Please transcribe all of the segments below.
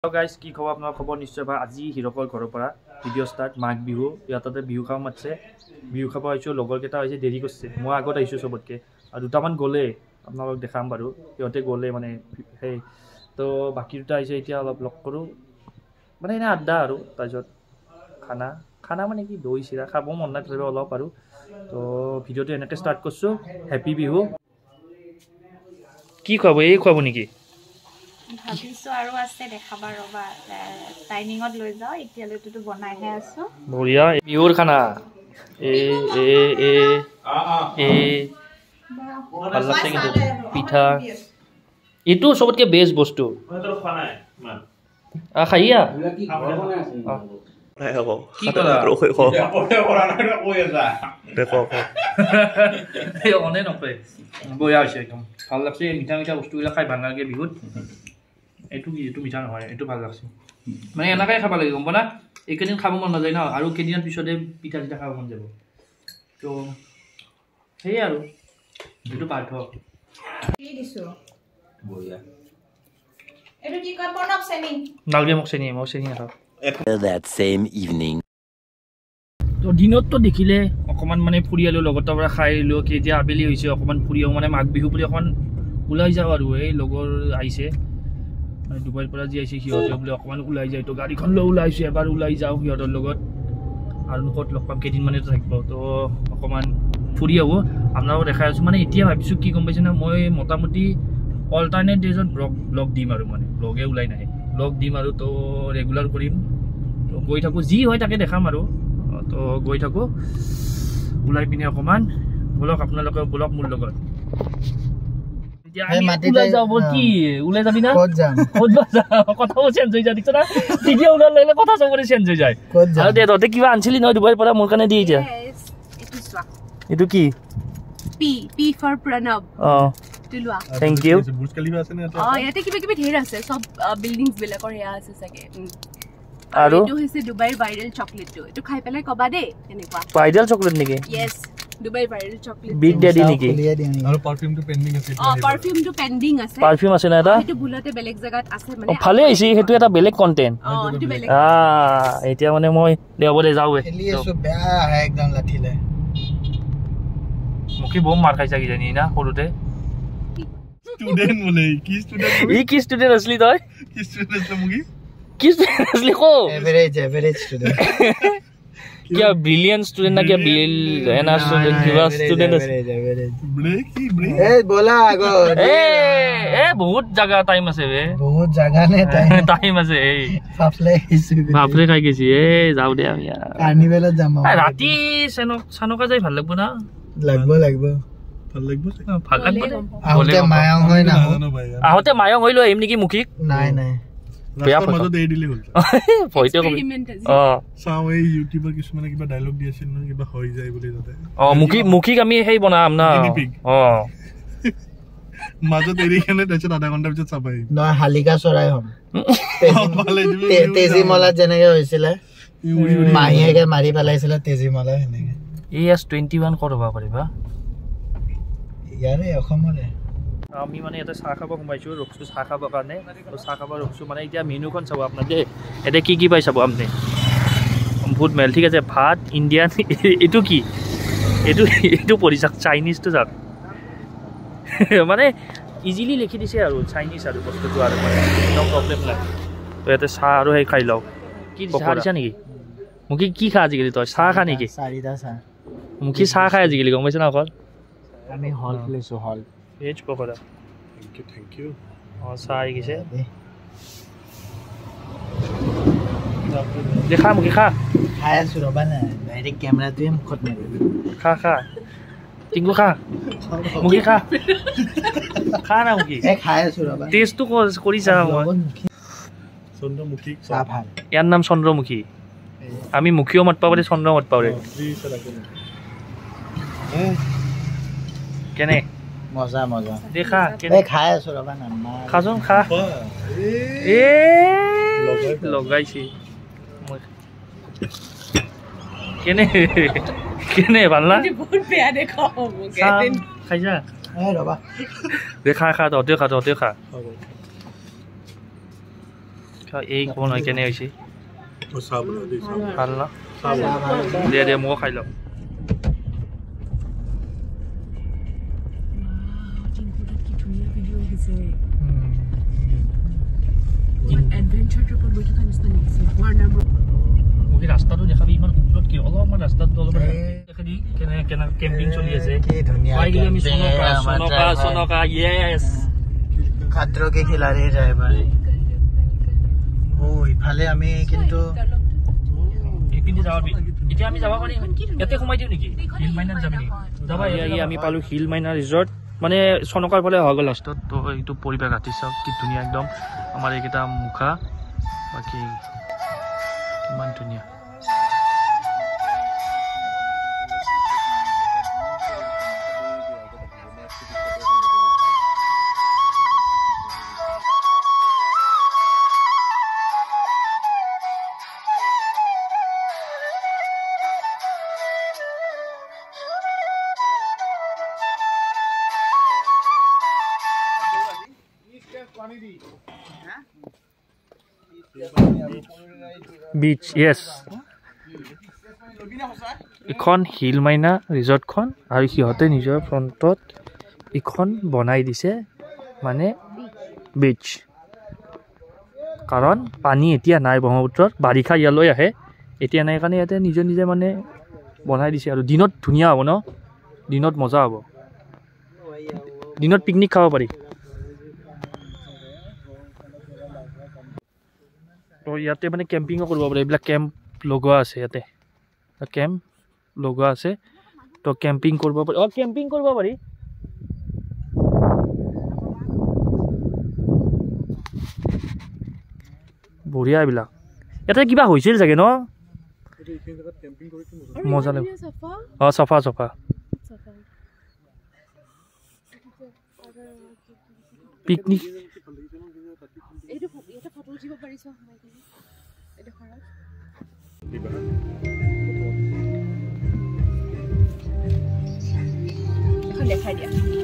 Hello guys, কি খবৰ আপোনাৰ খবৰ নিশ্চয় ভাল আজি হিৰকৰ ঘৰৰ পৰা ভিডিঅ' ষ্টাৰ্ট মাঘ বিহু ইয়াতে বিহু খাব মাতছে বিহু খাব আহিছো লগৰ কেইটা হৈছে দেৰি কৰিছে মই আগত আহিছো সবতকে আৰু দুটামান গলে আপোনালোক দেখাম বাৰু সিহঁতে গলে মানে সেই তো বাকি দুটা আহিছে এতিয়া অলপ লগ কৰো মানে এনে আড্ডা আৰু তাৰপিছত খানা মানে কি দৈ চিৰা খাব মন নাই তথাপি অলপ আৰু তো ভিডিঅ'টো এনেকৈ ষ্টাৰ্ট কৰিছো হেপী বিহু কি খুৱাব এই খুৱাব নেকি ভাবিছো আৰু আছে দেখাবা ৰবা টাইমিংত লৈ যাও এতিয়ালৈতো বনাইহে আছো বঢ়িয়া বিহুৰ খানা এ ভাল লাগছে কিন্তু পিঠা এইটো সবতকে বেষ্ট বস্তু খাইয়া বঢ়িয়া হৈছে একদম ভাল লাগছে মিঠা মিঠা বস্তুবিলাক খাই ভাল লাগে বিহুত এইটো কি এইটো মিঠা নহয় এইটো ভাল লাগছে মানে এনেকৈ খাব লাগে গম পানা এইকেইদিন খাব মন নাযায় ন আৰু কেইদিনৰ পিছতে পিঠা চিঠা খাব মন যাব তো সেয়ে আৰু এইটো পাৰ্থ নালাগে মোক চেনি মই চেনি নাখাওঁ That same evening. তো দিনততো দেখিলে অকণমান মানে ফুৰিয়ালোঁ লগৰ পৰা খাই আহিলোঁ কি এতিয়া আবেলি হৈছে অকণমান ফুৰিয়াওঁ মানে মাঘ বিহু বুলি অকণমান ওলাই যাওঁ আৰু এই লগৰ আহিছে মানে ডুবাইৰ পৰা যি আহিছে সিহঁতে বোলে অকণমান ওলাই যায় তো গাড়ীখন লৈ ওলাইছোঁ এবাৰ ওলাই যাওঁ সিহঁতৰ লগত আৰু ক'ত লগ পাম কেইদিনমানেতো থাকিব তো অকণমান ফুৰি আহোঁ আপোনালোকক দেখাই আছোঁ মানে এতিয়া ভাবিছোঁ কি গম পাইছে না মই মোটামুটি অল্টাৰনেট ডেজত ব্লগ দিম আৰু মানে ব্লগে ওলাই নাহে ব্লগ দিম আৰু তো ৰেগুলাৰ কৰিম তো গৈ থাকোঁ যি হয় তাকে দেখাম আৰু তো গৈ থাকোঁ ওলাই পিনে অকণমান বলক আপোনালোকে বলক মোৰ লগত ওলাই যাবি না কথাও চেঞ্জ হৈ যায় দেখিছ না ভিডিঅ' ওলাই লাগিলে কথা চবৰে চেঞ্জ হৈ যায় আৰু দে তহঁতে কিবা আনিছিলি নহয় ডুবাইৰ পৰা মোৰ কাৰণে দি এতিয়া এইটো কি P for Pranav Tulua thank you Burj Khalifa আছে না ইয়াতে কিবা কিবি ঢেৰ আছে সব বিল্ডিংছ বিলাকৰ হেয়া আছে চাগে আৰু এইটো হৈছে ডুবাইৰ ভাইৰেল চকলেটটো এইটো খাই পেলাই কবা দে কেনেকুৱা ভাইৰেল চকলেট নেকি ইয়েছ ডুবাইৰ ভাইৰেল চকলেট বিগ ডেডি নেকি আৰু পাৰফিউমটো পেন্ডিং আছে পাৰফিউমটো পেন্ডিং আছে পাৰফিউম আছে না এটা এইটো ভুলতে বেলেগ জায়গাত আছে মানে ভালে আহিছে সেইটো এটা বেলেগ কন্টেন্ট এইটো বেলেগ এতিয়া মানে মই দেওবৰে যাওঁৱে খেলি আছো বেয়া আহে একদম লাঠিলে মুখি বম মাৰ খাইছা কি জানি না সৰুতে স্টুডেন্ট বলে কি স্টুডেন্ট কি ষ্টুডেন্ট আসলি তই কি স্টুডেন্ট আছে মুগি কি ষ্টুডেন্ট আসলি কো एवरेज स्टूडेंट क्या ब्रिलियंट स्टूडेंट ना क्या बिल एना स्टूडेंट किवा स्टूडेंट एवरेज ब्रेक की ब्रेक ए बोला आगो ए बहुत जगह टाइम আছে বে बहुत जगह ने টাইম আছে এই ফাফলে বাপরে খাই গেছি এ যাও দে আমি কার্নিভেলত যাম ৰাতি সানকা যাই ভাল লাগব না লাগব ভাল লাগিব ভাল লাগব আহতে মায়ং হয় না আহতে মায়ং হইলো এম নেকি মুখিক নাই বেয়া ফটো দে দিলে হল ভয়তে কবি চাও এই ইউটিউবৰ কিছুমানে কিবা ডায়লগ দি আছিল ন কিবা হৈ যায় বুলি যাতে মুখিক আমি হেই বনাম না মাজত এৰি কেনে তাৰপিছত আধা ঘণ্টাৰ পিছত চাবাই নহয় হালিকা চৰাই হম তেজিমলা যেনেকে হৈছিলে মাহীয়েকে মাৰি পেলাইছিলে তেজিমলা সেনেকে ES21 ক'ত হ'ব পাৰিবা ইয়াৰে অসমৰে আমি মানে এটা চাহ খাব সোমাইছোঁ ৰখছোঁ চাহ খাবৰ কাৰণে চাহ খাব ৰখছোঁ মানে এতিয়া মেনুখন চাব আপোনাৰ দেই এতিয়া কি পাই চাব আপুনি বহুত মেল ঠিক আছে ভাত ইণ্ডিয়ান এইটো কি এইটো পঢ়ি চাওক চাইনিজটো চাওক মানে ইজিলি লিখি দিছে আৰু চাইনিজ আৰু বস্তুটো আৰু মানে একদম প্ৰব্লেম নাই তো ইয়াতে চাহ আৰু সেই খাই লওক কি চাহ দিছা নেকি মুখি কি খা আজিকালি তই চাহ খা নেকি চাৰিটা চাহ মুখি চাহ খাই আজিকালি গম পাইছে না অকল আমি হল খুলিছোঁ হল ভেজ পকোড়া থ্যাংক ইউ চাহ আহি গৈছে খা মুখি খা খাই আছোঁ ৰ'বা না ডাইৰেক্ট কেমেৰাটোৱে মুখত মাৰি খা টিংকু খা মুখি খা না মুখি খাই আছোঁ ৰ'বা টেষ্টটো কৰিছা মই চন্দ্ৰমুখী চাহ ভাল ইয়াৰ নাম চন্দ্ৰমুখী আমি মুখিও মত পাব চন্দ্ৰ মত পাব কেনে মজা দেখা খাই আছোঁ ৰ'বা না খাচোন খা লগাইছি কেনে ভাল না খাইছা ৰ'বা দে খা তহঁতেও খা এই কোন হয় কেনে হৈছে চাব দি চাব ভাল না দিয়া দিয়া মই খাই লওঁ মোক ৰাস্তাটো দেখাবি ইমান ওপৰত কি অলপমান ৰাস্তাটো অলপমান দেখি দি কেনে কেনে কেম্পিং চলি আছে কি ধুনীয়া আমি চনকা ইয়েছ খাতৰো কে খিলাড়ী ড্ৰাইভাৰ ও ইফালে আমি কিন্তু এইপিনে যাব এতিয়া আমি যাব পাৰিম ইয়াতে সোমাই দিওঁ নেকি হিল মাইনাৰ যাবি নেকি যাবা আমি পালো হিল মাইনাৰ ৰিজৰ্ট মানে চনকাৰ ফালে হৈ গ'ল লাষ্টত তো এইটো পৰিৱেশ ৰাতি চাওক কি ধুনীয়া একদম আমাৰ এইকেইটা মুখা বাকী ইমান ধুনীয়া বিচ ইয়েছ এখন হিল মাইনা ৰিজৰ্টখন আৰু সিহঁতে নিজৰ ফ্ৰণ্টত ইখন বনাই দিছে মানে বিচ কাৰণ পানী এতিয়া নাই ব্ৰহ্মপুত্ৰত বাৰিষা ইয়ালৈ আহে এতিয়া নাই কাৰণে ইয়াতে নিজে নিজে মানে বনাই দিছে আৰু দিনত ধুনীয়া হ'ব ন দিনত মজা হ'ব দিনত পিকনিক খাব পাৰি তো ইয়াতে মানে কেম্পিঙো কৰিব পাৰি এইবিলাক কেম্প লগোৱা আছে ইয়াতে কেম্প লগোৱা আছে তো কেম্পিং কৰিব পাৰি কেম্পিং কৰিব পাৰি বঢ়িয়া এইবিলাক ইয়াতে কিবা হৈছিল চাগে ন মজা লাগিব চাফা চাফা picnic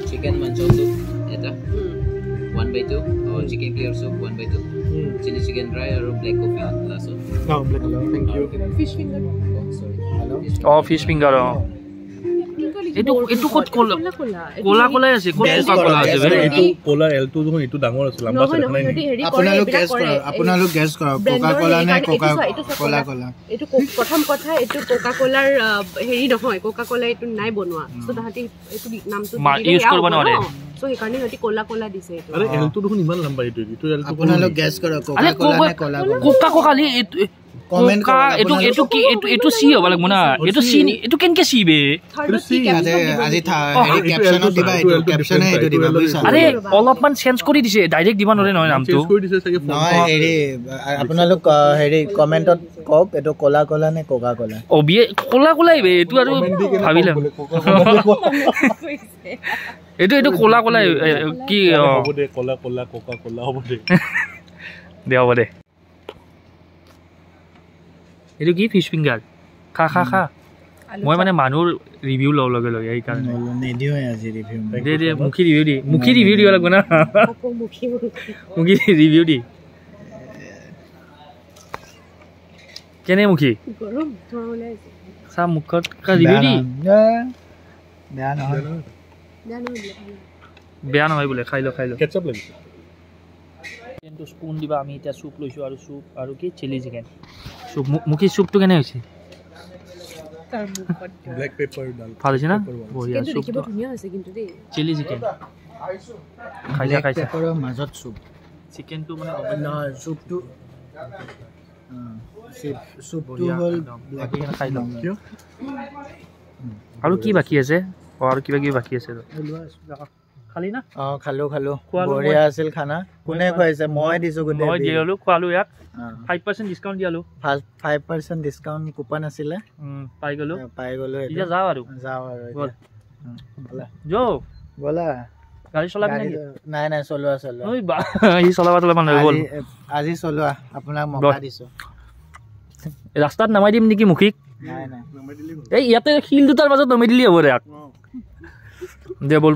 Chicken mancho soup, eta 1/2, or chicken clear soup 1/2, chili chicken dry or black coffee last one. No, black. Thank you. Oh, sorry. Fish finger এইটো এইটো ক'ত ক'লা ক'লাই আছে ক'ত ক'লা আছে এইটো ক'লা এলটো দেখোন এইটো ডাঙৰ আছে লম্বা আছে আপোনালোক গেছ কৰক কোকা কোলা নে কোকা কোলা কোলা এইটো প্ৰথম কথা এইটো কোকা কোলাৰ হেৰি নহয় কোকা কোলা এইটো নাই বনোৱা সো তাহাঁতি এইটো নামটো ইউজ কৰিব নোৱাৰে সো সেইকাৰণে সিহঁতি কোলা কোলা দিছে এইটো আৰে এলটো দেখোন ইমান লম্বা এইটো এলটো আপোনালোক গেছ কৰক কোকা কোলা নে কোলা কোকা কোকালি কমেন্ট কৰা এইটো কি এইটো সি হ'ব লাগিব না এইটো সি এইটো কেনকে সি বে আজি হেৰি ক্যাপশনত দিবা এইটো ক্যাপশনে এইটো দিবা বুজিছা আৰে অলপমান চেঞ্জ কৰি দিছে ডাইৰেক্ট দিবা নৰে নহয় নামটো চেঞ্জ কৰি দিছে চাগে নহয় হেৰি আপোনালোক হেৰি কমেন্টত কওক এইটো কোলা কোলা নে কোকা কোলা অবিয়ে কোলা কোলাই বে এইটো আৰু ভাবিলা এইটো কোলা কোলাই কি হ'ব দে কোলা কোলা কোকা কোলা হ'ব দে হ'ব দে এইটো কি ফিশ ফিংগাৰ খা খা খা মই মানে মানুহৰ ৰিভিউ লওঁ লগে লগে এইকাৰণে নিদিও আজি ৰিভিউ দে মুখী ৰিভিউ দিব লাগিব না মুখী ৰিভিউ দি কেনে মুখী চা মুখত ৰিভিউ দি বেয়া নহয় বোলে খাই ল কেটচাপ লাগিছে কিন্তু স্পুন দিবা আমি এতিয়া চুপ লৈছোঁ আৰু চুপ আৰু কি চিলি চিকেন চুপ মুখী চুপটো কেনে হৈছে ব্ল্যাক পেপাৰ ডাল ভাল হৈছে না বঢ়িয়া কিন্তু চুপ দেখিব ধুনীয়া হৈছে কিন্তু দেই চিলি চিকেন খাইছা পেপাৰৰ মাজত চুপ চিকেনটো মানে নহয় চুপটো চুপটো হ'ল ব্ল্যাক খাই লওঁ কিয় আৰু কি বাকী আছে আৰু কিবা কিবি বাকী আছে খালি না খালো খোৱালো বঢ়িয়া আছিল খানা কোনে খুৱাইছে মই দিছো গোটেই মই দিয়ালো খোৱালো ইয়াক 5% ডিসকাউন্ট দিয়ালো 5% ডিসকাউন্ট কুপন আছিলে পাই গলো এতিয়া যাও আৰু বল বলা গাড়ী চলাবি নেকি নাই চলোৱা ওই বা ই চলাবা মানে বল আজি চলোৱা আপোনাক মকা দিছো ৰাস্তাত নামাই দিম নেকি মুখিক নাই এই ইয়াতে শিল দুটাৰ মাজত নামাই দিলি হ'ব দে বল